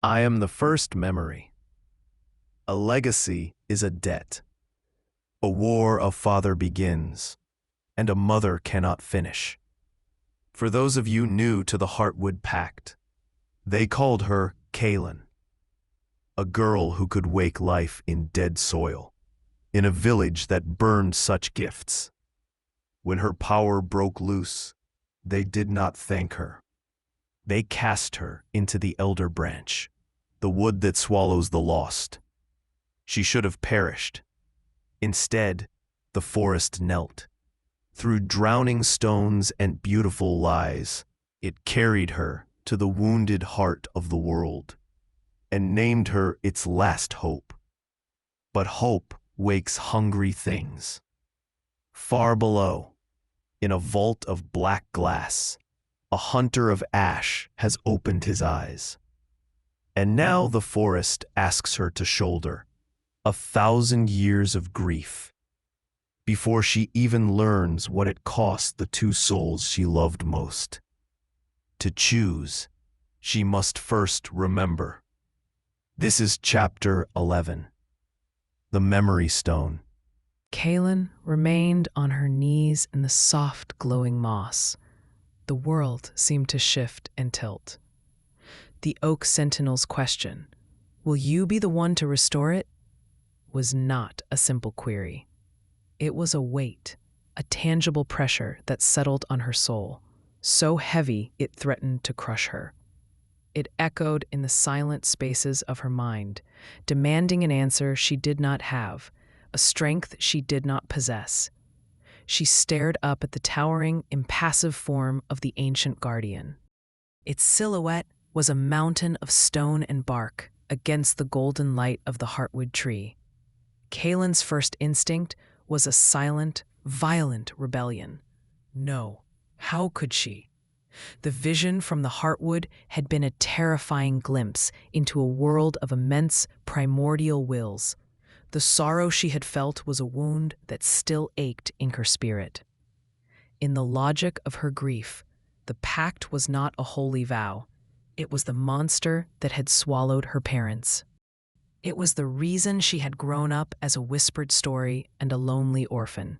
I am the first memory. A legacy is a debt. A war a father begins, and a mother cannot finish. For those of you new to the Heartwood Pact, they called her Kaelin, a girl who could wake life in dead soil, in a village that burned such gifts. When her power broke loose, they did not thank her. They cast her into the Elderbranch, the wood that swallows the lost. She should have perished. Instead, the forest knelt. Through drowning stones and beautiful lies, it carried her to the wounded heart of the world, and named her its last hope. But hope wakes hungry things. Far below, in a vault of black glass, a hunter of ash has opened his eyes. And now the forest asks her to shoulder 1,000 years of grief before she even learns what it cost the two souls she loved most. To choose, she must first remember. This is Chapter 11, The Memory Stone. Kaelin remained on her knees in the soft, glowing moss. The world seemed to shift and tilt. The oak sentinel's question, "Will you be the one to restore it?" was not a simple query. It was a weight, a tangible pressure that settled on her soul, so heavy it threatened to crush her. It echoed in the silent spaces of her mind, demanding an answer she did not have, a strength she did not possess. She stared up at the towering, impassive form of the ancient guardian. Its silhouette was a mountain of stone and bark against the golden light of the heartwood tree. Kaelin's first instinct was a silent, violent rebellion. No, how could she? The vision from the heartwood had been a terrifying glimpse into a world of immense, primordial wills. The sorrow she had felt was a wound that still ached in her spirit. In the logic of her grief, the pact was not a holy vow. It was the monster that had swallowed her parents. It was the reason she had grown up as a whispered story and a lonely orphan.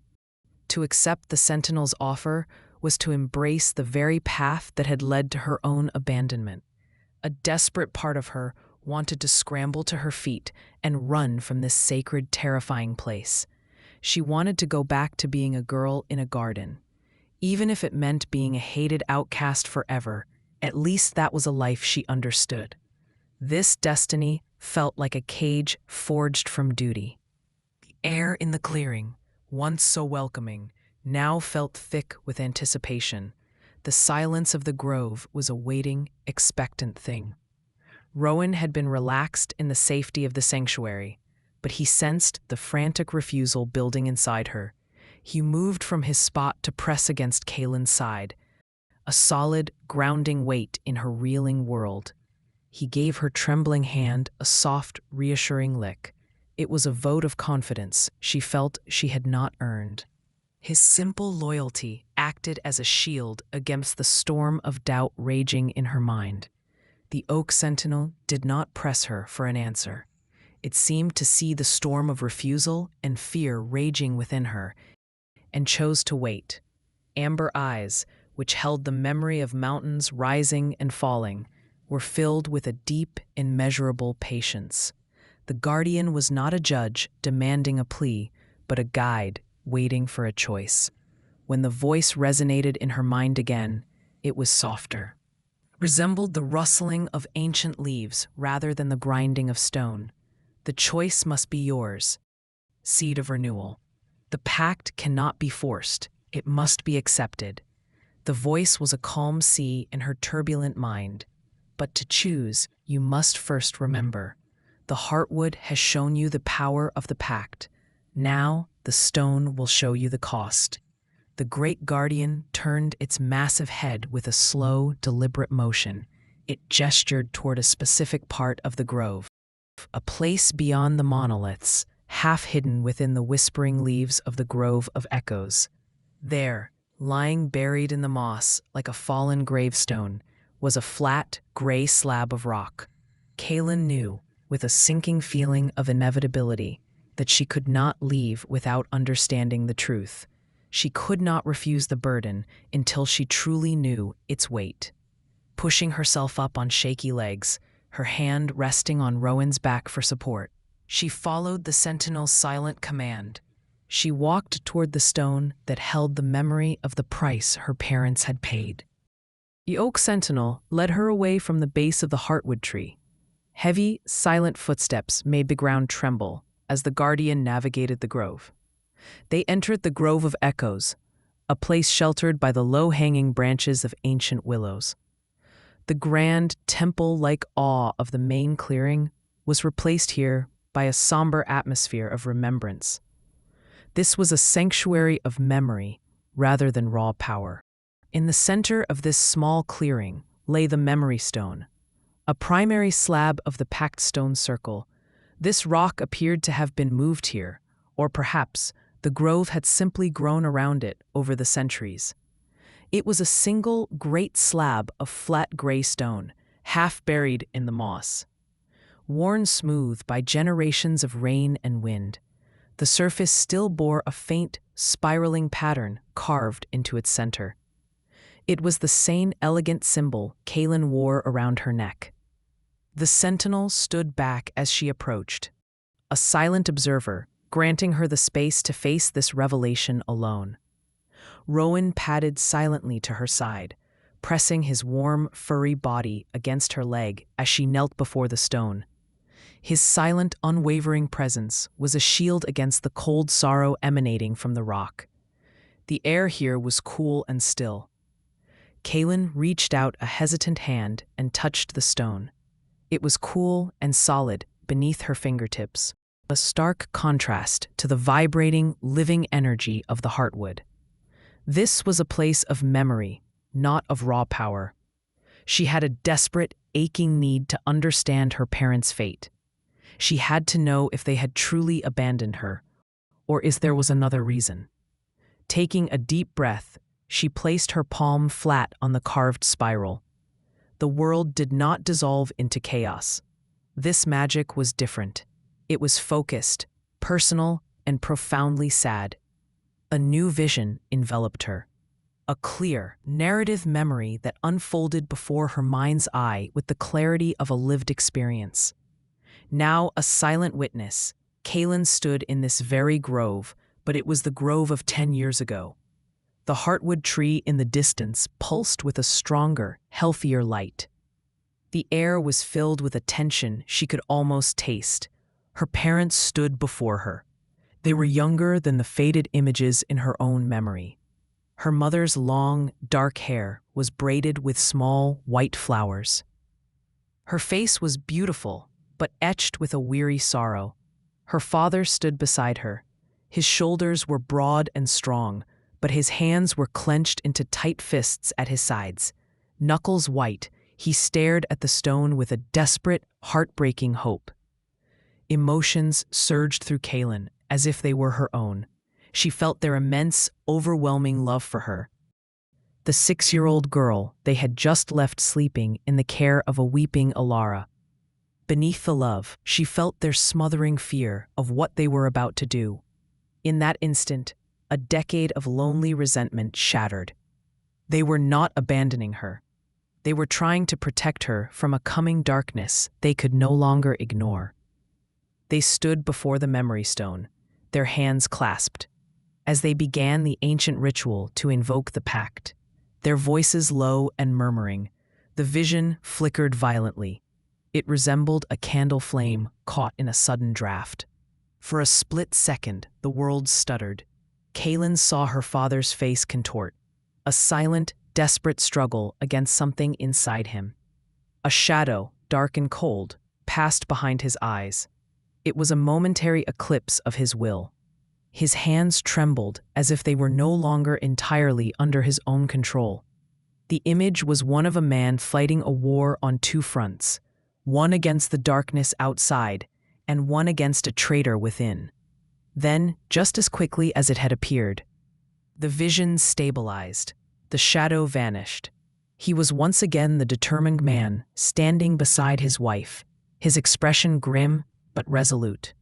To accept the Sentinel's offer was to embrace the very path that had led to her own abandonment. A desperate part of her wanted to scramble to her feet and run from this sacred, terrifying place. She wanted to go back to being a girl in a garden. Even if it meant being a hated outcast forever, at least that was a life she understood. This destiny felt like a cage forged from duty. The air in the clearing, once so welcoming, now felt thick with anticipation. The silence of the grove was a waiting, expectant thing. Rowan had been relaxed in the safety of the sanctuary, but he sensed the frantic refusal building inside her. He moved from his spot to press against Kaelin's side, a solid, grounding weight in her reeling world. He gave her trembling hand a soft, reassuring lick. It was a vote of confidence she felt she had not earned. His simple loyalty acted as a shield against the storm of doubt raging in her mind. The Oak Sentinel did not press her for an answer. It seemed to see the storm of refusal and fear raging within her, and chose to wait. Amber eyes, which held the memory of mountains rising and falling, were filled with a deep, immeasurable patience. The guardian was not a judge demanding a plea, but a guide waiting for a choice. When the voice resonated in her mind again, it was softer. Resembled the rustling of ancient leaves rather than the grinding of stone. The choice must be yours. Seed of renewal. The pact cannot be forced. It must be accepted. The voice was a calm sea in her turbulent mind. But to choose, you must first remember. The heartwood has shown you the power of the pact. Now the stone will show you the cost. The great guardian turned its massive head with a slow, deliberate motion. It gestured toward a specific part of the grove, a place beyond the monoliths, half hidden within the whispering leaves of the Grove of Echoes. There, lying buried in the moss like a fallen gravestone, was a flat, gray slab of rock. Kaelin knew, with a sinking feeling of inevitability, that she could not leave without understanding the truth. She could not refuse the burden until she truly knew its weight. Pushing herself up on shaky legs, her hand resting on Rowan's back for support, she followed the sentinel's silent command. She walked toward the stone that held the memory of the price her parents had paid. The oak sentinel led her away from the base of the heartwood tree. Heavy, silent footsteps made the ground tremble as the guardian navigated the grove. They entered the Grove of Echoes, a place sheltered by the low-hanging branches of ancient willows. The grand, temple-like awe of the main clearing was replaced here by a somber atmosphere of remembrance. This was a sanctuary of memory rather than raw power. In the center of this small clearing lay the memory stone, a primary slab of the packed stone circle. This rock appeared to have been moved here, or perhaps the grove had simply grown around it over the centuries. It was a single great slab of flat gray stone, half buried in the moss. Worn smooth by generations of rain and wind, the surface still bore a faint, spiraling pattern carved into its center. It was the same elegant symbol Kaelin wore around her neck. The sentinel stood back as she approached, a silent observer, granting her the space to face this revelation alone. Rowan padded silently to her side, pressing his warm, furry body against her leg as she knelt before the stone. His silent, unwavering presence was a shield against the cold sorrow emanating from the rock. The air here was cool and still. Kaelin reached out a hesitant hand and touched the stone. It was cool and solid beneath her fingertips, a stark contrast to the vibrating, living energy of the heartwood. This was a place of memory, not of raw power. She had a desperate, aching need to understand her parents' fate. She had to know if they had truly abandoned her, or if there was another reason. Taking a deep breath, she placed her palm flat on the carved spiral. The world did not dissolve into chaos. This magic was different. It was focused, personal, and profoundly sad. A new vision enveloped her. A clear, narrative memory that unfolded before her mind's eye with the clarity of a lived experience. Now a silent witness, Kaelin stood in this very grove, but it was the grove of 10 years ago. The heartwood tree in the distance pulsed with a stronger, healthier light. The air was filled with a tension she could almost taste. Her parents stood before her. They were younger than the faded images in her own memory. Her mother's long, dark hair was braided with small, white flowers. Her face was beautiful, but etched with a weary sorrow. Her father stood beside her. His shoulders were broad and strong, but his hands were clenched into tight fists at his sides. Knuckles white, he stared at the stone with a desperate, heartbreaking hope. Emotions surged through Kaelin as if they were her own. She felt their immense, overwhelming love for her. The 6-year-old girl they had just left sleeping in the care of a weeping Alara. Beneath the love, she felt their smothering fear of what they were about to do. In that instant, a decade of lonely resentment shattered. They were not abandoning her. They were trying to protect her from a coming darkness they could no longer ignore. They stood before the memory stone, their hands clasped, as they began the ancient ritual to invoke the pact. Their voices low and murmuring, the vision flickered violently. It resembled a candle flame caught in a sudden draft. For a split second, the world stuttered. Kaelin saw her father's face contort, a silent, desperate struggle against something inside him. A shadow, dark and cold, passed behind his eyes. It was a momentary eclipse of his will. His hands trembled as if they were no longer entirely under his own control. The image was one of a man fighting a war on two fronts, one against the darkness outside and one against a traitor within. Then, just as quickly as it had appeared, the vision stabilized. The shadow vanished. He was once again the determined man, standing beside his wife, his expression grim but resolute.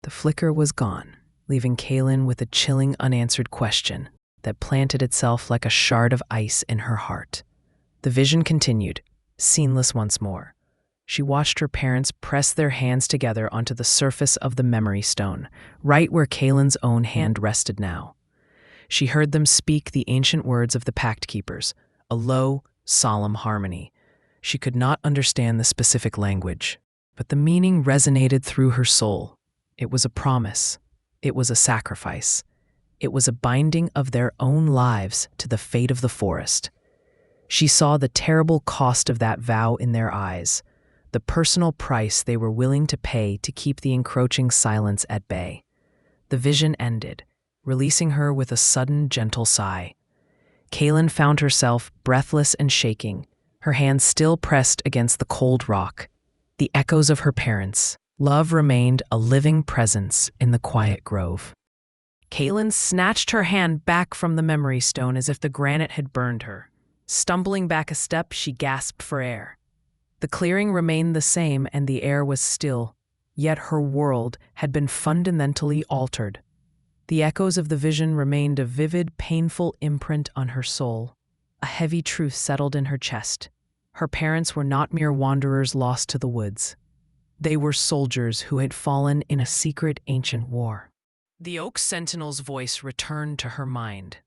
The flicker was gone, leaving Kaelin with a chilling unanswered question that planted itself like a shard of ice in her heart. The vision continued, sceneless once more. She watched her parents press their hands together onto the surface of the memory stone, right where Kaelin's own hand rested now. She heard them speak the ancient words of the Pact Keepers, a low, solemn harmony. She could not understand the specific language, but the meaning resonated through her soul. It was a promise. It was a sacrifice. It was a binding of their own lives to the fate of the forest. She saw the terrible cost of that vow in their eyes, the personal price they were willing to pay to keep the encroaching silence at bay. The vision ended, releasing her with a sudden, gentle sigh. Kaelin found herself breathless and shaking, her hands still pressed against the cold rock. The echoes of her parents' love remained a living presence in the quiet grove. Kaelin snatched her hand back from the memory stone as if the granite had burned her. Stumbling back a step, she gasped for air. The clearing remained the same and the air was still, yet her world had been fundamentally altered. The echoes of the vision remained a vivid, painful imprint on her soul. A heavy truth settled in her chest. Her parents were not mere wanderers lost to the woods. They were soldiers who had fallen in a secret ancient war. The oak sentinel's voice returned to her mind,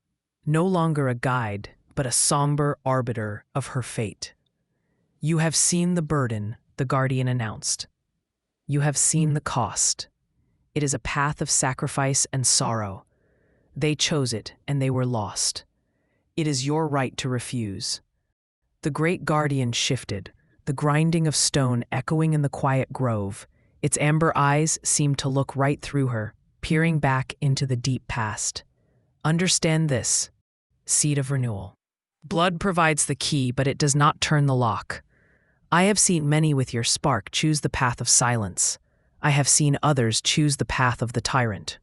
no longer a guide, but a somber arbiter of her fate. "You have seen the burden," the guardian announced. "You have seen the cost. It is a path of sacrifice and sorrow. They chose it, and they were lost. It is your right to refuse." The great guardian shifted, the grinding of stone echoing in the quiet grove. Its amber eyes seemed to look right through her, peering back into the deep past. "Understand this, seed of renewal. Blood provides the key, but it does not turn the lock. I have seen many with your spark choose the path of silence. I have seen others choose the path of the tyrant.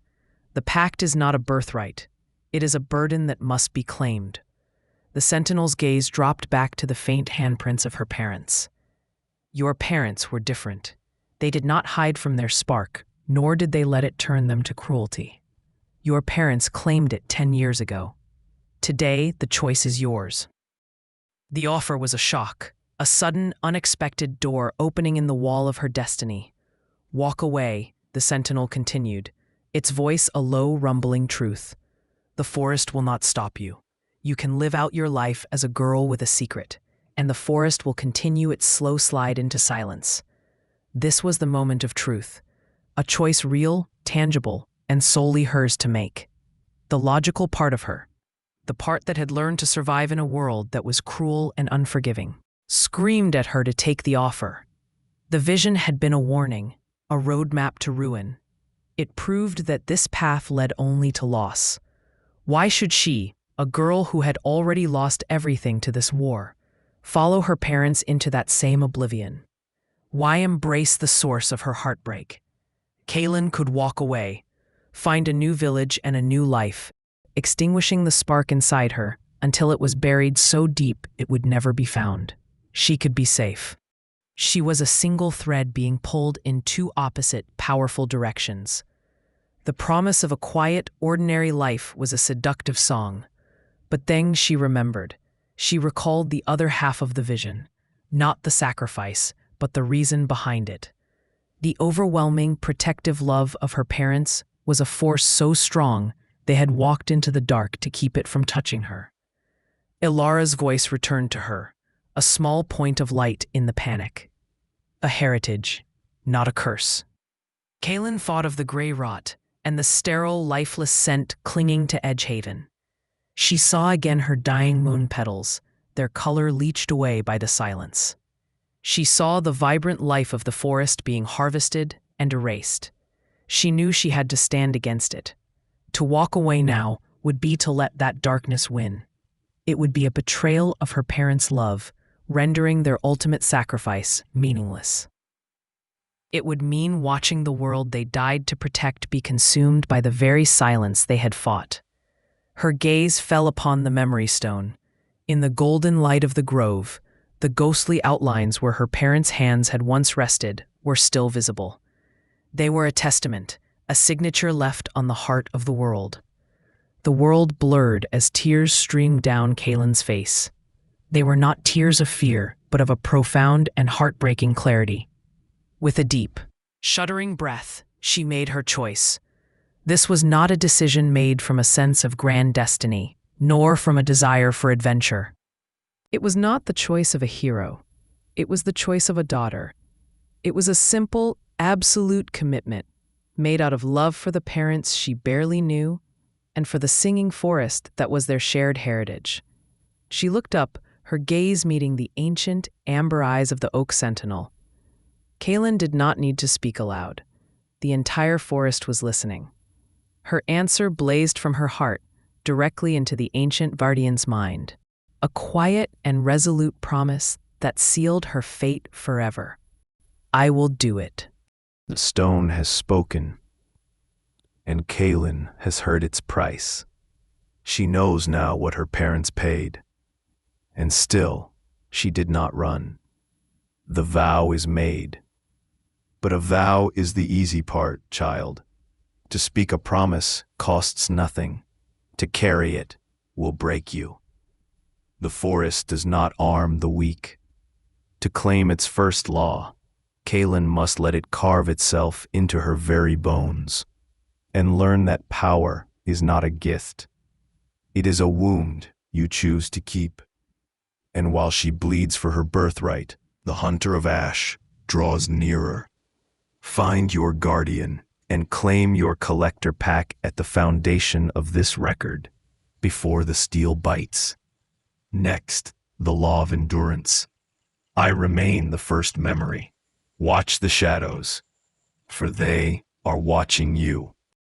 The pact is not a birthright. It is a burden that must be claimed." The sentinel's gaze dropped back to the faint handprints of her parents. "Your parents were different. They did not hide from their spark, nor did they let it turn them to cruelty. Your parents claimed it 10 years ago. Today, the choice is yours." The offer was a shock, a sudden, unexpected door opening in the wall of her destiny. "Walk away," the sentinel continued, its voice a low, rumbling truth. "The forest will not stop you. You can live out your life as a girl with a secret, and the forest will continue its slow slide into silence." This was the moment of truth, a choice real, tangible, and solely hers to make. The logical part of her, the part that had learned to survive in a world that was cruel and unforgiving, screamed at her to take the offer. The vision had been a warning, a roadmap to ruin. It proved that this path led only to loss. Why should she, a girl who had already lost everything to this war, follow her parents into that same oblivion? Why embrace the source of her heartbreak? Kaelin could walk away, find a new village and a new life, extinguishing the spark inside her until it was buried so deep it would never be found. She could be safe. She was a single thread being pulled in two opposite, powerful directions. The promise of a quiet, ordinary life was a seductive song. But then she remembered. She recalled the other half of the vision, not the sacrifice, but the reason behind it. The overwhelming, protective love of her parents was a force so strong they had walked into the dark to keep it from touching her. Ilara's voice returned to her, a small point of light in the panic. A heritage, not a curse. Kaelin thought of the gray rot and the sterile, lifeless scent clinging to Edgehaven. She saw again her dying moon petals, their color leached away by the silence. She saw the vibrant life of the forest being harvested and erased. She knew she had to stand against it. To walk away now would be to let that darkness win. It would be a betrayal of her parents' love, rendering their ultimate sacrifice meaningless. It would mean watching the world they died to protect be consumed by the very silence they had fought. Her gaze fell upon the memory stone. In the golden light of the grove, The ghostly outlines where her parents' hands had once rested were still visible. They were a testament, a signature left on the heart of the world. The world blurred as tears streamed down Kaelin's face. They were not tears of fear, but of a profound and heartbreaking clarity. With a deep, shuddering breath, she made her choice. This was not a decision made from a sense of grand destiny, nor from a desire for adventure. It was not the choice of a hero. It was the choice of a daughter. It was a simple, absolute commitment, made out of love for the parents she barely knew and for the singing forest that was their shared heritage. She looked up, her gaze meeting the ancient, amber eyes of the oak sentinel. Kaelin did not need to speak aloud. The entire forest was listening. Her answer blazed from her heart, directly into the ancient Vardian's mind. A quiet and resolute promise that sealed her fate forever. I will do it. The stone has spoken, and Kaelin has heard its price. She knows now what her parents paid, and still she did not run. The vow is made. But a vow is the easy part, child. To speak a promise costs nothing. To carry it will break you. The forest does not arm the weak. To claim its first law, Kaelin must let it carve itself into her very bones and learn that power is not a gift. It is a wound you choose to keep. And while she bleeds for her birthright, the hunter of ash draws nearer. Find your guardian and claim your collector pack at the foundation of this record before the steel bites. Next, the law of endurance. I remain the first memory. Watch the shadows, for they are watching you.